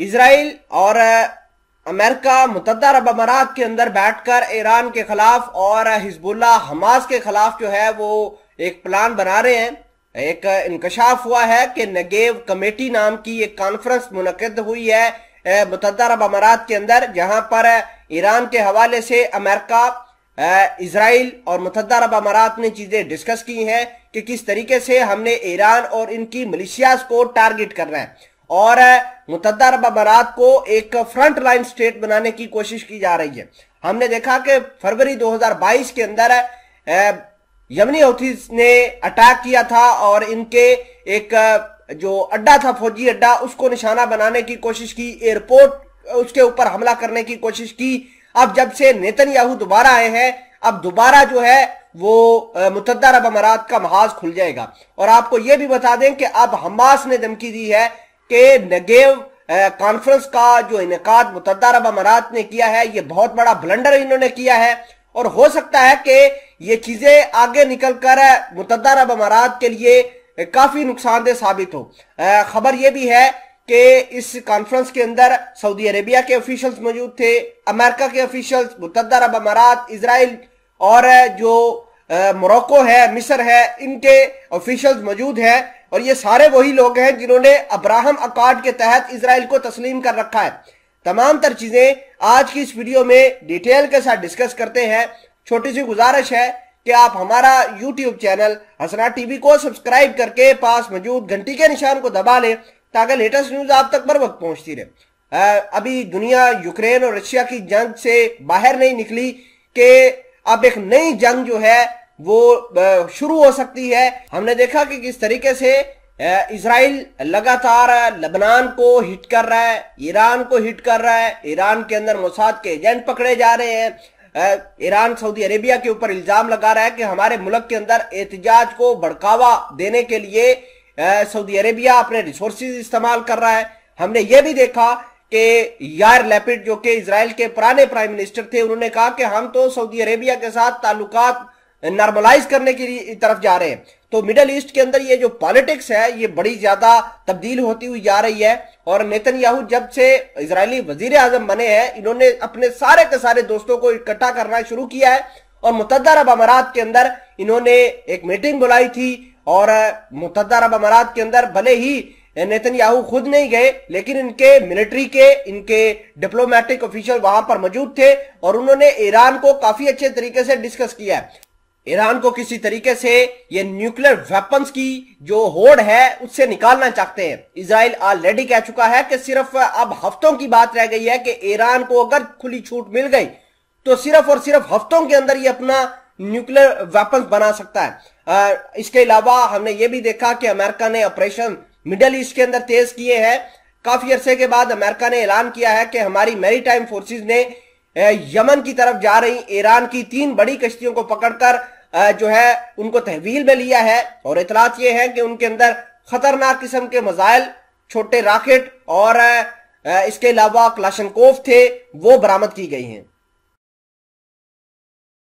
Israel और America मुत्तहदा अरब अमारात के अंदर बैठकर ईरान के खिलाफ और हिजबुल्लाह हमास के खिलाफ जो है वो एक प्लान बना रहे हैं। एक इंकशाफ हुआ है कि नेगेव कमेटी नाम की एक कॉन्फ्रेंस मुनक्किद हुई है मुत्तहदा अरब अमारात के अंदर, जहां पर ईरान के हवाले से अमेरिका, इजराइल और मुत्तहदा अरब अमारात ने चीजें डिस्कस की हैं कि किस तरीके से हमने ईरान और इनकी मिलिशियाज को टारगेट करना है और मुत्तहदा अरब अमारात को एक फ्रंट लाइन स्टेट बनाने की कोशिश की जा रही है। हमने देखा कि फरवरी 2022 के अंदर यमनी हौथीज ने अटैक किया था और इनके एक जो अड्डा था, फौजी अड्डा, उसको निशाना बनाने की कोशिश की, एयरपोर्ट उसके ऊपर हमला करने की कोशिश की। अब जब से नेतन्याहू दोबारा आए हैं, अब दोबारा जो है वो मुत्तहदा अरब अमारात का महाज खुल जाएगा। और आपको यह भी बता दें कि अब हमास ने धमकी दी है कि नेगेव कॉन्फ्रेंस का जो इनेकाद मुत्तहदा अरब अमारात ने किया है, ये बहुत बड़ा ब्लंडर इन्होंने किया है और हो सकता है कि ये चीजें आगे निकलकर मुत्तहदा अरब अमारात के लिए काफी नुकसानदेह साबित हो। खबर यह भी है कि इस कॉन्फ्रेंस के अंदर सऊदी अरेबिया के ऑफिशियल्स मौजूद थे, अमेरिका के ऑफिशियल्स, मुत्तहदा अरब अमारात, इजराइल और जो मोरक्को है, मिस्र है, इनके ऑफिशियल्स मौजूद हैं और ये सारे वही लोग हैं जिन्होंने अब्राहम अकॉर्ड के तहत इजराइल को तस्लीम कर रखा है। तमाम तर चीजें आज की इस वीडियो में डिटेल के साथ डिस्कस करते हैं। छोटी सी गुजारिश है कि आप हमारा यूट्यूब चैनल हसना टीवी को सब्सक्राइब करके पास मौजूद घंटी के निशान को दबा लें ताकि लेटेस्ट न्यूज आप तक बर वक्त पहुंचती रहे। अभी दुनिया यूक्रेन और रशिया की जंग से बाहर नहीं निकली कि अब एक नई जंग जो है वो शुरू हो सकती है। हमने देखा कि किस तरीके से इजराइल लगातार लेबनान को हिट कर रहा है, ईरान को हिट कर रहा है, ईरान के अंदर मोसाद के एजेंट पकड़े जा रहे हैं। ईरान सऊदी अरेबिया के ऊपर इल्जाम लगा रहा है कि हमारे मुल्क के अंदर एहतजाज को भड़कावा देने के लिए सऊदी अरेबिया अपने रिसोर्सेज इस्तेमाल कर रहा है। हमने ये भी देखा कि यार लैपिड जो कि इजराइल के पुराने प्राइम मिनिस्टर थे, उन्होंने कहा कि हम तो सऊदी अरेबिया के साथ ताल्लुकात नॉर्मलाइज करने की तरफ जा रहे हैं। तो मिडल ईस्ट के अंदर ये जो पॉलिटिक्स है ये बड़ी ज्यादा तब्दील होती हुई जा रही है और नेतन्याहू जब से इजरायली वजीर आजम बने हैं, इन्होंने अपने सारे के सारे दोस्तों को इकट्ठा करना शुरू किया है और मुत्तहदा अरब अमारात के अंदर इन्होंने एक मीटिंग बुलाई थी और मुत्तहदा अरब अमारात के अंदर भले ही नेतन्याहू खुद नहीं गए लेकिन इनके मिलिट्री के, इनके डिप्लोमेटिक ऑफिशियल वहां पर मौजूद थे और उन्होंने ईरान को काफी अच्छे तरीके से डिस्कस किया है। ईरान को किसी तरीके से ये न्यूक्लियर वेपन्स की जो होड़ है उससे निकालना चाहते हैं। इजराइल ऑलरेडी कह चुका है कि सिर्फ अब हफ्तों की बात रह गई है कि ईरान को अगर खुली छूट मिल गई तो सिर्फ और सिर्फ हफ्तों के अंदर ये अपना न्यूक्लियर वेपन्स बना सकता है। इसके अलावा हमने ये भी देखा कि अमेरिका ने ऑपरेशन मिडल ईस्ट के अंदर तेज किए हैं। काफी अरसे के बाद अमेरिका ने ऐलान किया है कि हमारी मैरीटाइम फोर्सेस ने यमन की तरफ जा रही ईरान की 3 बड़ी कश्तियों को पकड़कर जो है उनको तहवील में लिया है और इतलात ये है कि उनके अंदर खतरनाक किस्म के मिसाइल, छोटे रॉकेट और इसके अलावा क्लाशनकोव थे, वो बरामद की गई हैं।